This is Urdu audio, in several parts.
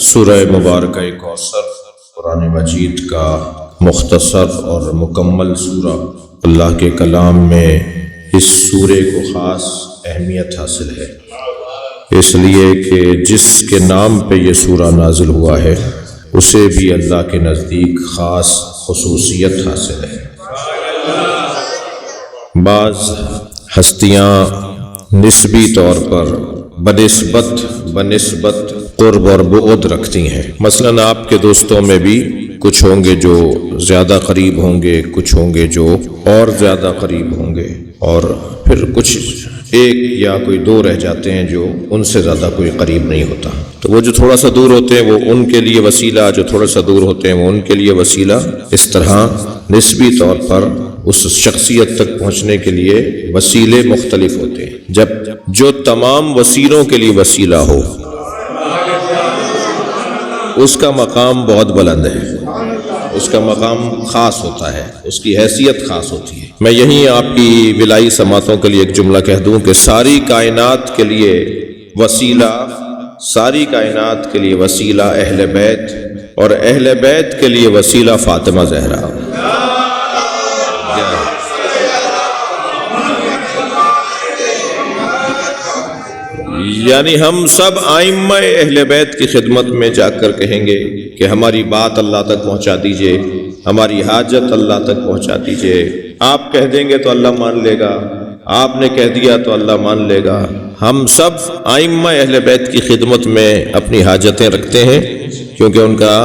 سورہ مبارکہ کوثر قرآن مجید کا مختصر اور مکمل سورہ۔ اللہ کے کلام میں اس سورے کو خاص اہمیت حاصل ہے، اس لیے کہ جس کے نام پہ یہ سورہ نازل ہوا ہے اسے بھی اللہ کے نزدیک خاص خصوصیت حاصل ہے۔ بعض ہستیاں نسبی طور پر بنسبت قرب اور بعد رکھتی ہیں۔ مثلاً آپ کے دوستوں میں بھی کچھ ہوں گے جو زیادہ قریب ہوں گے، کچھ ہوں گے جو اور زیادہ قریب ہوں گے، اور پھر کچھ ایک یا کوئی دو رہ جاتے ہیں جو ان سے زیادہ کوئی قریب نہیں ہوتا۔ تو وہ جو تھوڑا سا دور ہوتے ہیں وہ ان کے لیے وسیلہ، جو تھوڑا سا دور ہوتے ہیں وہ ان کے لیے وسیلہ۔ اس طرح نسبی طور پر اس شخصیت تک پہنچنے کے لیے وسیلے مختلف ہوتے ہیں۔ جب جو تمام وسیلوں کے لیے وسیلہ ہو اس کا مقام بہت بلند ہے، اس کا مقام خاص ہوتا ہے، اس کی حیثیت خاص ہوتی ہے۔ میں یہیں آپ کی ولائی سماعتوں کے لیے ایک جملہ کہہ دوں کہ ساری کائنات کے لیے وسیلہ اہل بیت، اور اہل بیت کے لیے وسیلہ فاطمہ زہرا۔ یعنی ہم سب ائمہ اہل بیت کی خدمت میں جا کر کہیں گے کہ ہماری بات اللہ تک پہنچا دیجئے، ہماری حاجت اللہ تک پہنچا دیجئے۔ آپ کہہ دیں گے تو اللہ مان لے گا، آپ نے کہہ دیا تو اللہ مان لے گا۔ ہم سب ائمہ اہل بیت کی خدمت میں اپنی حاجتیں رکھتے ہیں کیونکہ ان کا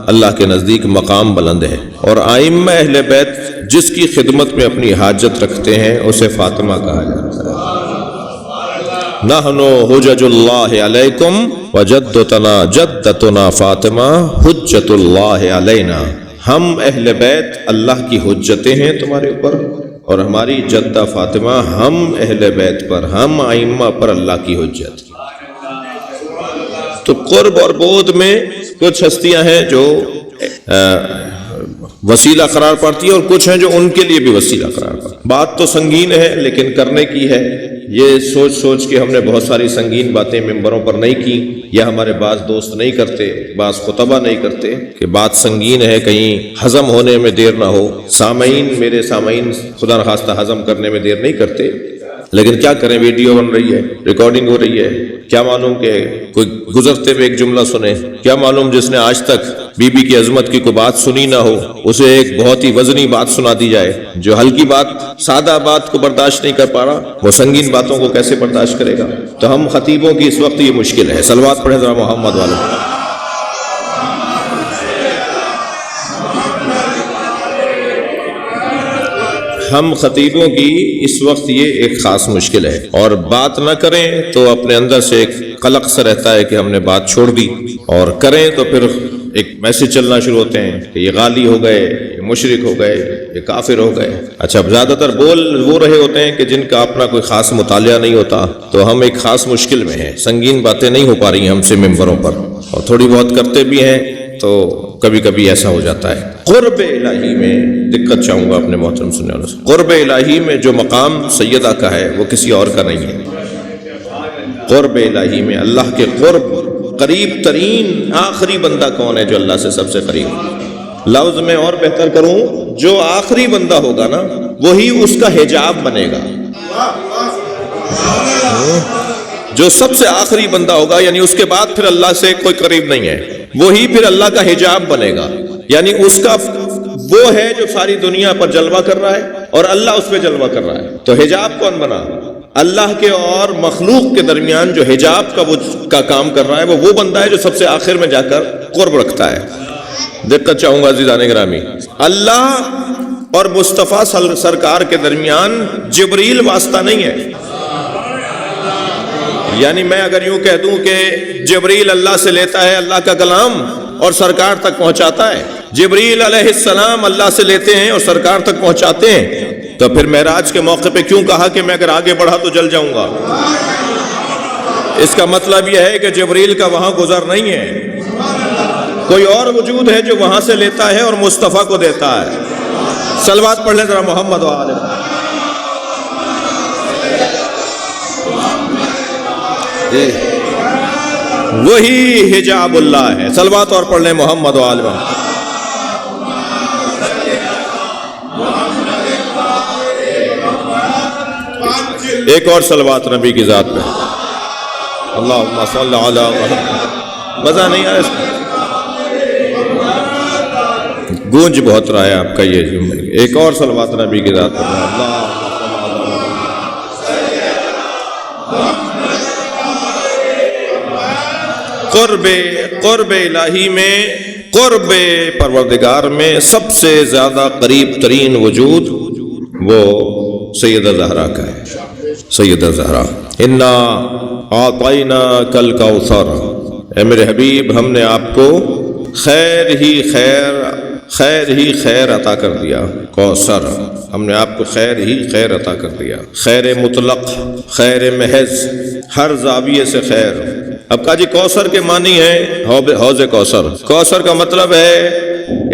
اللہ کے نزدیک مقام بلند ہے، اور ائمہ اہل بیت جس کی خدمت میں اپنی حاجت رکھتے ہیں اسے فاطمہ کہا جاتا ہے۔ نحن حجج اللہ علیکم جدتنا فاطمہ حجت اللہ علینا۔ ہم اہل بیت اللہ کی حجتیں ہیں تمہارے اوپر، اور ہماری جدہ فاطمہ ہم اہل بیت پر، ہم ائمہ پر اللہ کی حجت۔ تو قرب اور بعد میں کچھ ہستیاں ہیں جو وسیلہ قرار پاتی ہیں، اور کچھ ہیں جو ان کے لیے بھی وسیلہ قرار پاتی ہیں۔ بات تو سنگین ہے لیکن کرنے کی ہے۔ یہ سوچ کے ہم نے بہت ساری سنگین باتیں ممبروں پر نہیں کی، یا ہمارے بعض دوست نہیں کرتے، بعض خطبہ نہیں کرتے کہ بات سنگین ہے، کہیں ہضم ہونے میں دیر نہ ہو۔ میرے سامعین خدا نخواستہ ہضم کرنے میں دیر نہیں کرتے، لیکن کیا کریں، ویڈیو بن رہی ہے، ریکارڈنگ ہو رہی ہے، کیا معلوم کہ کوئی گزرتے ہوئے ایک جملہ سنے، کیا معلوم جس نے آج تک بی بی کی عظمت کی کوئی بات سنی نہ ہو اسے ایک بہت ہی وزنی بات سنا دی جائے۔ جو ہلکی بات، سادہ بات کو برداشت نہیں کر پا رہا وہ سنگین باتوں کو کیسے برداشت کرے گا؟ تو ہم خطیبوں کی اس وقت یہ مشکل ہے۔ صلوات پڑھیں ذرا محمد والے۔ ہم خطیبوں کی اس وقت یہ ایک خاص مشکل ہے، اور بات نہ کریں تو اپنے اندر سے ایک قلق سا رہتا ہے کہ ہم نے بات چھوڑ دی، اور کریں تو پھر ایک میسج چلنا شروع ہوتے ہیں کہ یہ غالی ہو گئے، یہ مشرک ہو گئے، یہ کافر ہو گئے۔ اچھا، زیادہ تر بول وہ رہے ہوتے ہیں کہ جن کا اپنا کوئی خاص مطالعہ نہیں ہوتا، تو ہم ایک خاص مشکل میں ہیں۔ سنگین باتیں نہیں ہو پا رہی ہیں ہم سے ممبروں پر، اور تھوڑی بہت کرتے بھی ہیں تو کبھی کبھی ایسا ہو جاتا ہے۔ قرب الہی میں دقت چاہوں گا اپنے محترم سننے والوں سے، قرب الہی میں جو مقام سیدہ کا ہے وہ کسی اور کا نہیں ہے۔ قرب الہی میں اللہ کے قرب، قریب ترین آخری بندہ کون ہے جو اللہ سے سب سے قریب؟ لفظ میں اور بہتر کروں، جو آخری بندہ ہوگا نا وہی اس کا حجاب بنے گا۔ جو سب سے آخری بندہ ہوگا، یعنی اس کے بعد پھر اللہ سے کوئی قریب نہیں ہے، وہی پھر اللہ کا حجاب بنے گا۔ یعنی اس کا وہ ہے جو ساری دنیا پر جلوہ کر رہا ہے اور اللہ اس پہ جلوہ کر رہا ہے۔ تو حجاب کون بنا؟ اللہ کے اور مخلوق کے درمیان جو حجاب کا کام کر رہا ہے وہ بندہ ہے جو سب سے آخر میں جا کر قرب رکھتا ہے۔ دقت چاہوں گا عزیزان گرامی، اللہ اور مصطفیٰ سرکار کے درمیان جبریل واسطہ نہیں ہے۔ یعنی میں اگر یوں کہہ دوں کہ جبریل اللہ سے لیتا ہے اللہ کا کلام اور سرکار تک پہنچاتا ہے، جبریل علیہ السلام اللہ سے لیتے ہیں اور سرکار تک پہنچاتے ہیں، تو پھر معراج کے موقع پہ کیوں کہا کہ میں اگر آگے بڑھا تو جل جاؤں گا؟ اس کا مطلب یہ ہے کہ جبریل کا وہاں گزر نہیں ہے، کوئی اور وجود ہے جو وہاں سے لیتا ہے اور مصطفیٰ کو دیتا ہے۔ صلوات پڑھ لیں ذرا محمد وآلہ۔ وہی حجاب اللہ ہے. صلوات اور پڑھ لیں محمد و آل محمد. ایک اور صلوات نبی کی ذات پہ. اللہم صلی علی محمد. مزہ نہیں آیا اس کا؟ گونج بہت رہا ہے آپ کا یہ. ایک اور صلوات نبی کی ذات پہ. قرب الہی میں، قرب پروردگار میں سب سے زیادہ قریب ترین وجود وہ سیدہ زہرا کا ہے. سیدہ زہرا. انا اعطیناک الکوثر. اے میرے حبیب، ہم نے آپ کو خیر ہی خیر عطا کر دیا. کوثر، ہم نے آپ کو خیر ہی خیر عطا کر دیا. خیر مطلق، خیر محض، ہر زاویے سے خیر. اب کہا جی کوثر کے معنی ہے حوض کوثر. کوثر کا مطلب ہے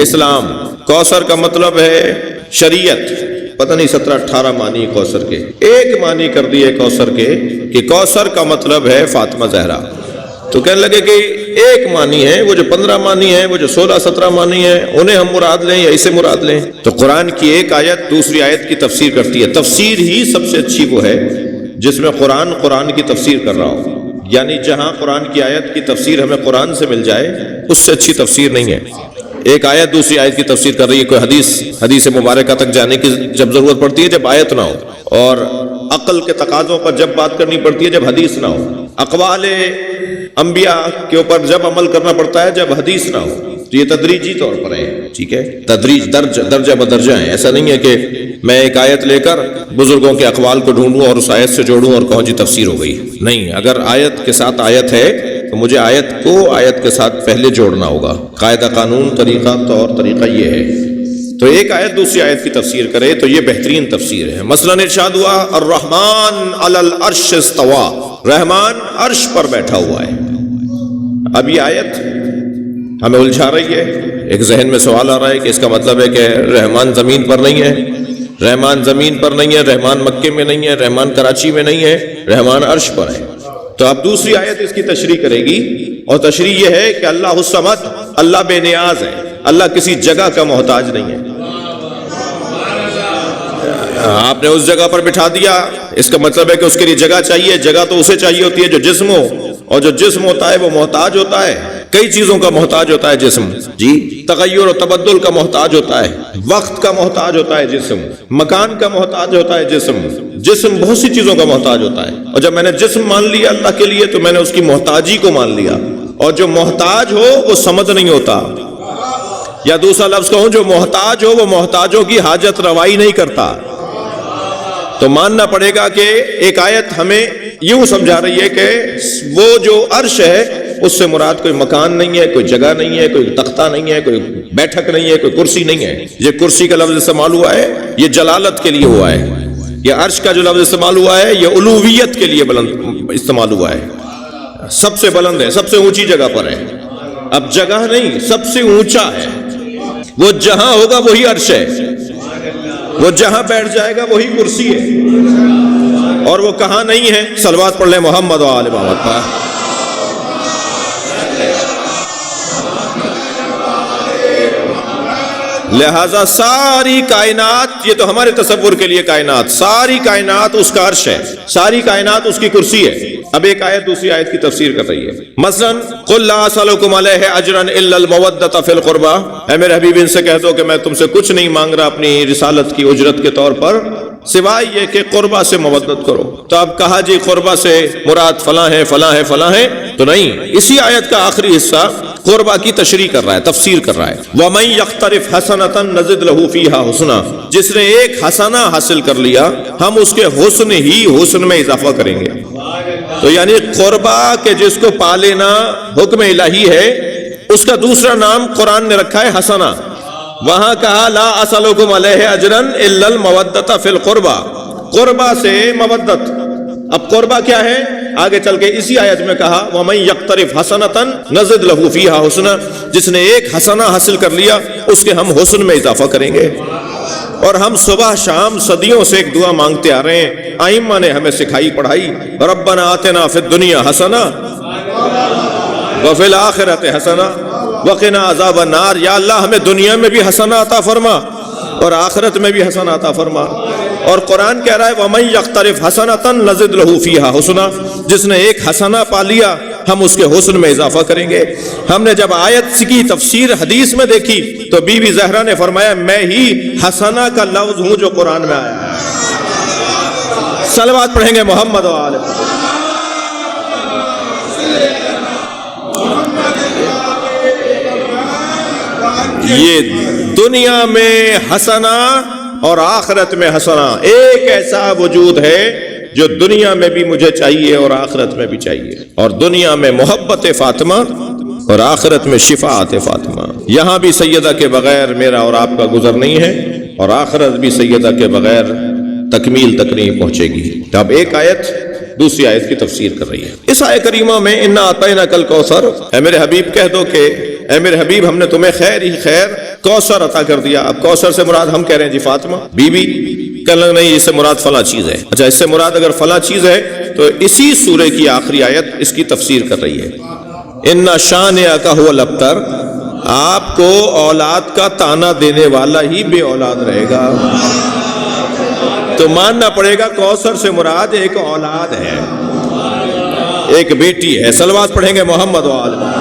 اسلام. کوثر کا مطلب ہے شریعت. پتہ نہیں 17-18 معنی کوثر کے. ایک معنی کر دیے کوثر کے کہ کوثر کا مطلب ہے فاطمہ زہرا. تو کہنے لگے کہ ایک معنی ہے، وہ جو 15 معنی ہیں، وہ جو 16-17 معنی ہیں، انہیں ہم مراد لیں یا اسے مراد لیں. تو قرآن کی ایک آیت دوسری آیت کی تفسیر کرتی ہے. تفسیر ہی سب سے اچھی وہ ہے جس میں قرآن کی تفسیر کر رہا ہو. یعنی جہاں قرآن کی آیت کی تفسیر ہمیں قرآن سے مل جائے، اس سے اچھی تفسیر نہیں ہے. ایک آیت دوسری آیت کی تفسیر کر رہی ہے. کوئی حدیث مبارکہ تک جانے کی جب ضرورت پڑتی ہے جب آیت نہ ہو، اور عقل کے تقاضوں پر جب بات کرنی پڑتی ہے جب حدیث نہ ہو. اقوال انبیاء کے اوپر جب عمل کرنا پڑتا ہے جب حدیث نہ ہو. تو یہ تدریجی طور پر ہے. ٹھیک ہے، تدریج درجہ بدرجہ ہیں. ایسا نہیں ہے کہ میں ایک آیت لے کر بزرگوں کے اقوال کو ڈھونڈوں اور اس آیت سے جوڑوں اور کہوں جی تفسیر ہو گئی. نہیں، اگر آیت کے ساتھ آیت ہے تو مجھے آیت کو آیت کے ساتھ پہلے جوڑنا ہوگا. قاعدہ، قانون، طریقہ، طور طریقہ یہ ہے. تو ایک آیت دوسری آیت کی تفسیر کرے تو یہ بہترین تفسیر ہے. مثلا ارشاد ہوا الرحمن علی العرش استوى. رحمان عرش پر بیٹھا ہوا ہے. اب یہ آیت ہمیں الجھا رہی ہے. ایک ذہن میں سوال آ رہا ہے کہ اس کا مطلب ہے کہ رحمان زمین پر نہیں ہے. رحمان زمین پر نہیں ہے، رحمان مکے میں نہیں ہے، رحمان کراچی میں نہیں ہے، رحمان عرش پر ہے. تو اب دوسری آیت اس کی تشریح کرے گی، اور تشریح یہ ہے کہ اللہ الصمد، اللہ بے نیاز ہے. اللہ کسی جگہ کا محتاج نہیں ہے. آپ نے اس جگہ پر بٹھا دیا، اس کا مطلب ہے کہ اس کے لیے جگہ چاہیے. جگہ تو اسے چاہیے ہوتی ہے جو جسم ہو، اور جو جسم ہوتا ہے وہ محتاج ہوتا ہے. کئی چیزوں کا محتاج ہوتا ہے جسم. جی، تغیر و تبدل کا محتاج ہوتا ہے، وقت کا محتاج ہوتا ہے جسم، مکان کا محتاج ہوتا ہے جسم بہت سی چیزوں کا محتاج ہوتا ہے. اور جب میں نے جسم مان لیا اللہ کے لیے تو میں نے اس کی محتاجی کو مان لیا. اور جو محتاج ہو وہ سمجھ نہیں ہوتا. یا دوسرا لفظ کہوں، جو محتاج ہو وہ محتاجوں کی حاجت روائی نہیں کرتا. تو ماننا پڑے گا کہ ایک آیت ہمیں یوں سمجھا رہی ہے کہ وہ جو عرش ہے اس سے مراد کوئی مکان نہیں ہے، کوئی جگہ نہیں ہے، کوئی تختہ نہیں ہے، کوئی بیٹھک نہیں ہے، کوئی کرسی نہیں ہے. یہ کرسی کا لفظ استعمال ہوا ہے یہ جلالت کے لیے ہوا ہے. یہ عرش کا جو لفظ استعمال ہوا ہے یہ علویت کے لیے بلند استعمال ہوا ہے. سب سے بلند ہے، سب سے اونچی جگہ پر ہے. اب جگہ نہیں، سب سے اونچا ہے. وہ جہاں ہوگا وہی عرش ہے، وہ جہاں بیٹھ جائے گا وہی کرسی ہے. اور وہ کہاں نہیں ہے؟ صلوات پڑھ لیں محمد و آل محمد پر. لہذا ساری کائنات، یہ تو ہمارے تصور کے لیے کائنات، ساری کائنات اس کا عرش ہے، ساری کائنات اس کی کرسی ہے. اب ایک آیت دوسری آیت کی تفسیر کر رہی ہے. مثلا قل لا اسألکم علیہ اجرا الا المودۃ فی القربى. اے میرے حبیب ان سے کہہ دو کہ میں تم سے کچھ نہیں مانگ رہا اپنی رسالت کی اجرت کے طور پر سوائے یہ کہ قربہ سے مودت کرو. تو اب کہا جی قربہ سے مراد فلاں ہے فلاں ہے فلاں ہے؟ تو نہیں، اسی آیت کا آخری حصہ قربہ کی تشریح کر رہا ہے، تفسیر کر رہا ہے. وَمَن يَقْتَرِفْ حَسَنَةً نَزِدْ لَهُ فِيهَا حُسْنًا. جس نے ایک حسنہ حاصل کر لیا ہم اس کے حسن ہی حسن میں اضافہ کریں گے. تو یعنی قربہ کے جس کو پا لینا حکم الہی ہے، اس کا دوسرا نام قرآن نے رکھا ہے حسنہ. وہاں کہا لا اسألکم علیہ اجرا الا المودۃ فی القربى، قربہ سے مودت. اب قربہ کیا ہے؟ آگے چل کے اسی آیت میں کہا وَمَن يَقْتَرِفْ حَسَنَةً نَزِدْ لَهُ فِيهَا حُسْنًا. جس نے ایک حسنہ حاصل کر لیا اس کے ہم حسن میں اضافہ کریں گے. اور ہم صبح شام صدیوں سے ایک دعا مانگتے آ رہے ہیں، ائمہ نے ہمیں سکھائی پڑھائی، ربنا آتنا فی الدنیا حسنہ وفی الآخرۃ حسنہ وقنا عذاب النار، یا اللہ ہمیں دنیا میں بھی حسنہ عطا فرما اور آخرت میں بھی حسنہ عطا فرما۔ اور قرآن کہہ رہا ہے وَمَن يَقْتَرِفْ حَسَنَةً نَزِدْ لَهُ فِيهَا حُسْنًا، جس نے ایک حسنہ پا لیا ہم اس کے حسن میں اضافہ کریں گے۔ ہم نے جب آیت کی تفسیر حدیث میں دیکھی تو بی بی زہرا نے فرمایا میں ہی حسنہ کا لفظ ہوں جو قرآن میں آیا ہے۔ صلوات پڑھیں گے محمد و آل محمد۔ یہ دنیا میں حسنہ اور آخرت میں حسنہ، ایک ایسا وجود ہے جو دنیا میں بھی مجھے چاہیے اور آخرت میں بھی چاہیے، اور دنیا میں محبت فاطمہ اور آخرت میں شفاعت فاطمہ۔ یہاں بھی سیدہ کے بغیر میرا اور آپ کا گزر نہیں ہے، اور آخرت بھی سیدہ کے بغیر تکمیل تک نہیں پہنچے گی۔ اب ایک آیت دوسری آیت کی تفسیر کر رہی ہے۔ اس آیت کریمہ میں انا اعطیناک الکوثر، اے میرے حبیب کہہ دو کہ اے میرے حبیب ہم نے تمہیں خیر ہی خیر کوثر عطا کر دیا۔ اب کوثر سے مراد ہم کہہ رہے ہیں جی فاطمہ بی بی، کہنے لگے نہیں اس سے مراد فلاں چیز ہے۔ اچھا اس سے مراد اگر فلاں چیز ہے تو اسی سورہ کی آخری آیت اس کی تفسیر کر رہی ہے۔ ان شانئک ھو الابتر، آپ کو اولاد کا تانا دینے والا ہی بے اولاد رہے گا۔ تو ماننا پڑے گا کوثر سے مراد ایک اولاد ہے، ایک بیٹی ہے۔ صلوات پڑھیں گے محمد و آل محمد۔